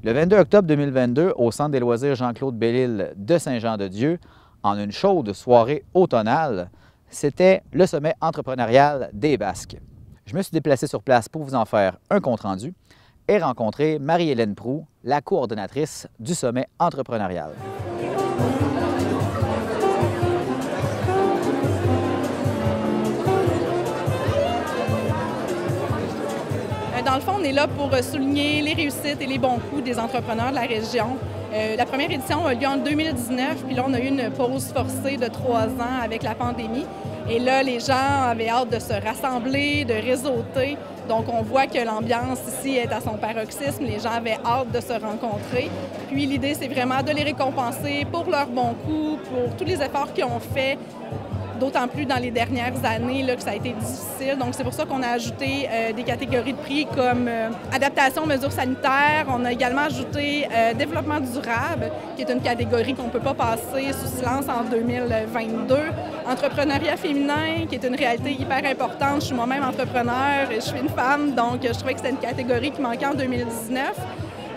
Le 22 octobre 2022, au Centre des loisirs Jean-Claude Bellil de Saint-Jean-de-Dieu, en une chaude soirée automnale, c'était le sommet entrepreneurial des Basques. Je me suis déplacé sur place pour vous en faire un compte-rendu et rencontrer Marie-Hélène Proux, la coordonnatrice du sommet entrepreneurial. Dans le fond, on est là pour souligner les réussites et les bons coups des entrepreneurs de la région. La première édition a lieu en 2019, puis là, on a eu une pause forcée de 3 ans avec la pandémie. Et là, les gens avaient hâte de se rassembler, de réseauter. Donc, on voit que l'ambiance ici est à son paroxysme. Les gens avaient hâte de se rencontrer. Puis, l'idée, c'est vraiment de les récompenser pour leurs bons coups, pour tous les efforts qu'ils ont faits, d'autant plus dans les dernières années là, que ça a été difficile. Donc, c'est pour ça qu'on a ajouté des catégories de prix comme adaptation aux mesures sanitaires. On a également ajouté développement durable, qui est une catégorie qu'on ne peut pas passer sous silence en 2022. Entrepreneuriat féminin, qui est une réalité hyper importante. Je suis moi-même entrepreneur et je suis une femme, donc je trouvais que c'était une catégorie qui manquait en 2019.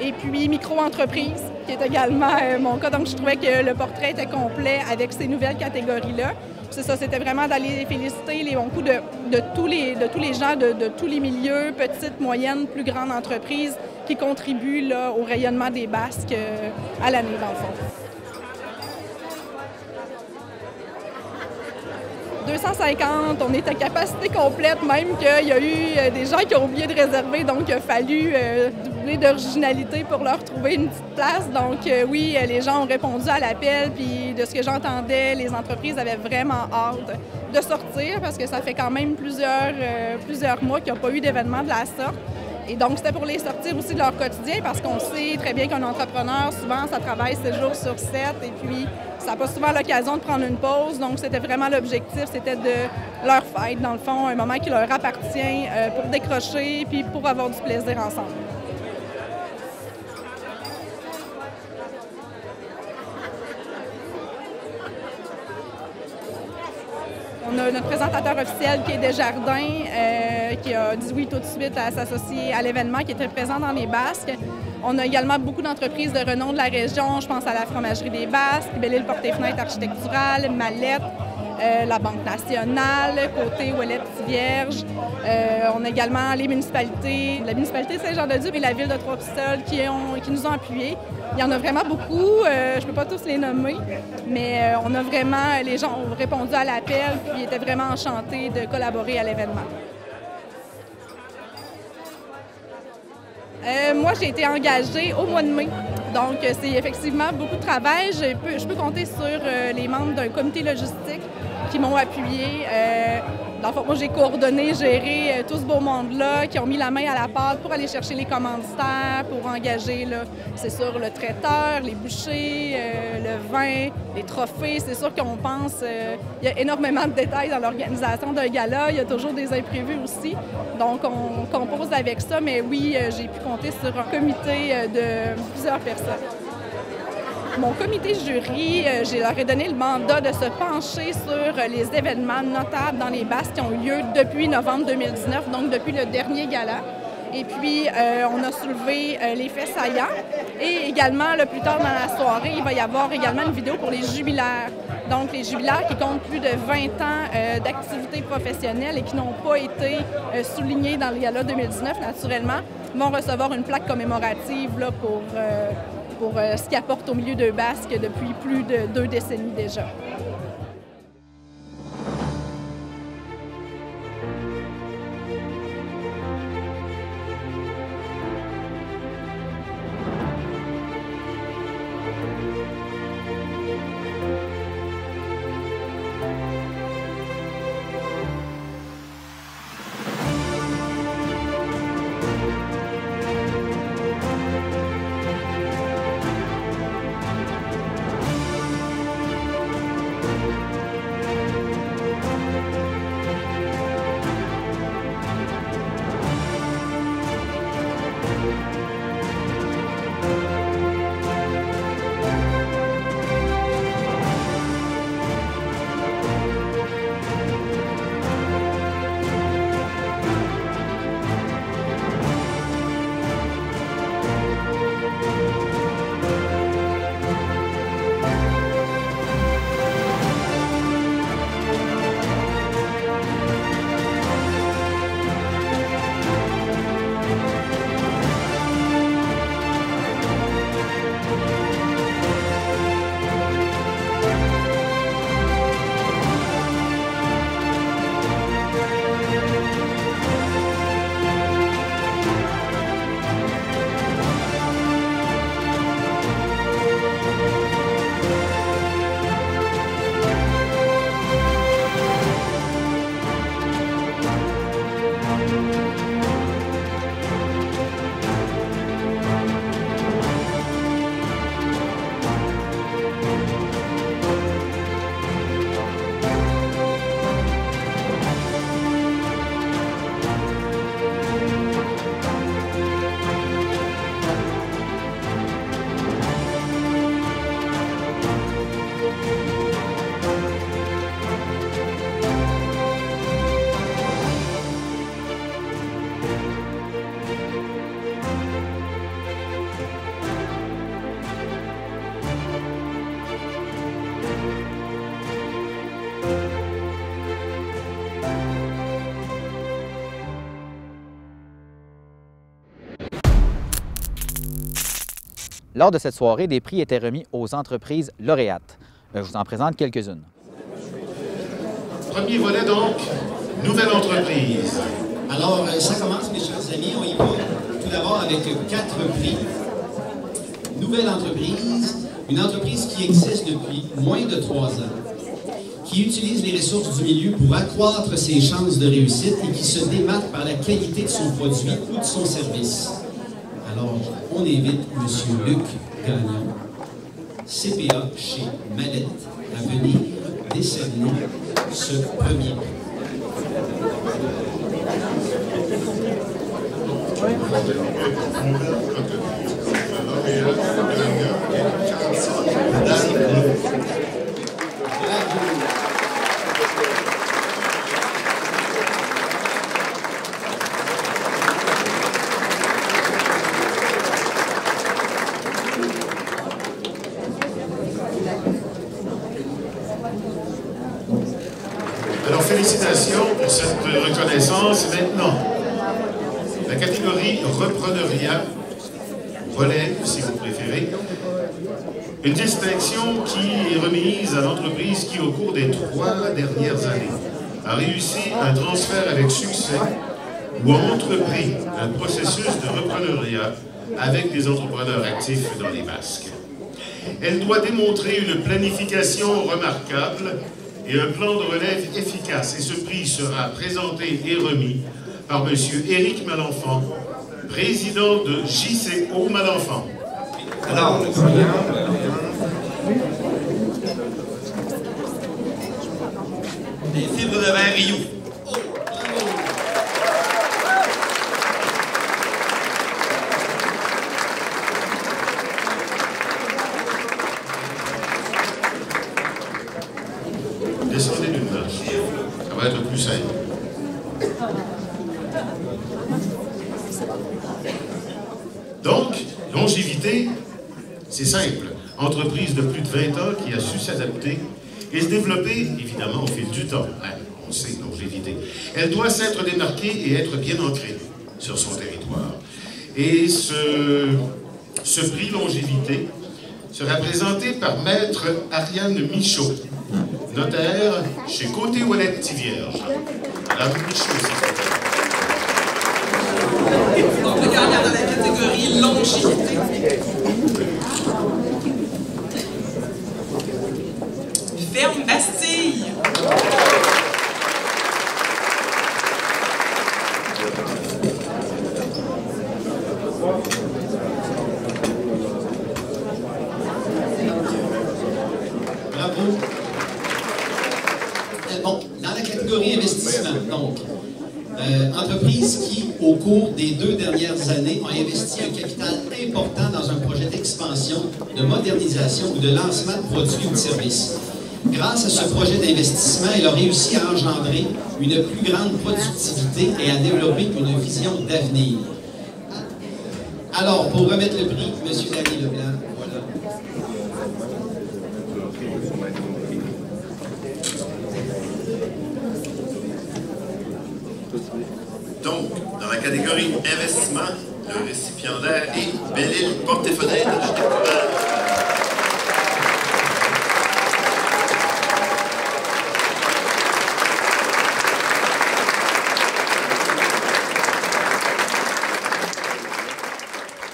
Et puis micro-entreprise, qui est également mon cas. Donc, je trouvais que le portrait était complet avec ces nouvelles catégories-là. C'est ça, c'était vraiment d'aller féliciter les bons coups de tous les gens, de tous les milieux, petites, moyennes, plus grandes entreprises qui contribuent là, au rayonnement des Basques à l'année, dans le fond. 250, on est à capacité complète, même qu'il y a eu des gens qui ont oublié de réserver, donc il a fallu doubler d'originalité pour leur trouver une petite place. Donc oui, les gens ont répondu à l'appel, puis de ce que j'entendais, les entreprises avaient vraiment hâte de sortir parce que ça fait quand même plusieurs mois qu'il n'y a pas eu d'événement de la sorte. Et donc, c'était pour les sortir aussi de leur quotidien parce qu'on sait très bien qu'un entrepreneur, souvent, ça travaille 7 jours sur 7 et puis ça n'a pas souvent l'occasion de prendre une pause. Donc, c'était vraiment l'objectif, c'était de leur fête, dans le fond, un moment qui leur appartient pour décrocher puis pour avoir du plaisir ensemble. On a notre présentateur officiel qui est Desjardins, qui a dit oui tout de suite à s'associer à l'événement, qui était présent dans les Basques. On a également beaucoup d'entreprises de renom de la région. Je pense à la Fromagerie des Basques, Bellil Portes et Fenêtres Architecturales, Mallette, la Banque nationale, côté Ouellette-Vierge. On a également les municipalités, la municipalité de Saint-Jean-de-Dieu et la ville de Trois-Pistoles qui nous ont appuyés. Il y en a vraiment beaucoup, je ne peux pas tous les nommer, mais on a vraiment, les gens ont répondu à l'appel puis étaient vraiment enchantés de collaborer à l'événement. Moi, j'ai été engagée au mois de mai, donc c'est effectivement beaucoup de travail. Je peux compter sur les membres d'un comité logistique qui m'ont appuyée. Dans le fond, moi, j'ai coordonné, géré tout ce beau monde-là, qui ont mis la main à la pâte pour aller chercher les commanditaires, pour engager, là, c'est sûr, le traiteur, les bouchers, le vin, les trophées. C'est sûr qu'on pense, il y a énormément de détails dans l'organisation d'un gala. Il y a toujours des imprévus aussi. Donc, on compose avec ça. Mais oui, j'ai pu compter sur un comité de plusieurs personnes. Mon comité jury, je leur ai donné le mandat de se pencher sur les événements notables dans les Basques qui ont eu lieu depuis novembre 2019, donc depuis le dernier gala. Et puis, on a soulevé les faits saillants. Et également, plus tard dans la soirée, il va y avoir également une vidéo pour les jubilaires. Donc, les jubilaires qui comptent plus de 20 ans d'activité professionnelle et qui n'ont pas été soulignés dans le gala 2019, naturellement, vont recevoir une plaque commémorative là, pour ce qu'ils apportent au milieu de Basque depuis plus de 2 décennies déjà. Lors de cette soirée, des prix étaient remis aux entreprises lauréates. Je vous en présente quelques-unes. Premier volet donc, nouvelle entreprise. Alors, ça commence, mes chers amis. On y va tout d'abord avec 4 prix. Nouvelle entreprise, une entreprise qui existe depuis moins de 3 ans, qui utilise les ressources du milieu pour accroître ses chances de réussite et qui se démarque par la qualité de son produit ou de son service. Alors, on invite M. Luc Gagnon, CPA chez Mallette, à venir décerner ce premier prix. Alors, félicitations pour cette reconnaissance. Maintenant, la catégorie repreneuriat, relève, si vous préférez, une distinction qui est remise à l'entreprise qui, au cours des 3 dernières années, a réussi un transfert avec succès ou a entrepris un processus de repreneuriat avec des entrepreneurs actifs dans les Basques. Elle doit démontrer une planification remarquable et un plan de relève efficace. Et ce prix sera présenté et remis par M. Éric Malenfant, président de JCO Malenfant. Alors, le premier. Des fibres de verre Rio. Oh, bravo! Descendez d'une marche. Ça va être plus simple. Donc, longévité, c'est simple. Entreprise de plus de 20 ans qui a su s'adapter et se développer, évidemment, au fil du temps. On sait, longévité. Elle doit s'être démarquée et être bien ancrée sur son territoire. Et ce prix longévité sera présenté par Maître Ariane Michaud, notaire chez Côté-Ouellette Tivierge. Madame Michaud, s'il vous plaît. Donc, le gagnant de la catégorie longévité. Ferme Bastille. Bravo. Bon, dans la catégorie investissement, donc, entreprise qui, au cours des 2 dernières années, a investi un capital important dans un projet d'expansion, de modernisation ou de lancement de produits ou de services. Grâce à ce projet d'investissement, elle a réussi à engendrer une plus grande productivité et à développer une vision d'avenir. Alors, pour remettre le prix, M. Danny Leblanc, voilà. Donc, dans la catégorie investissement, le récipiendaire est Belle-Île Porte-et-Fenêtre de Découvert.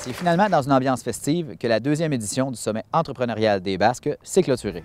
C'est finalement dans une ambiance festive que la 2e édition du Sommet entrepreneurial des Basques s'est clôturée.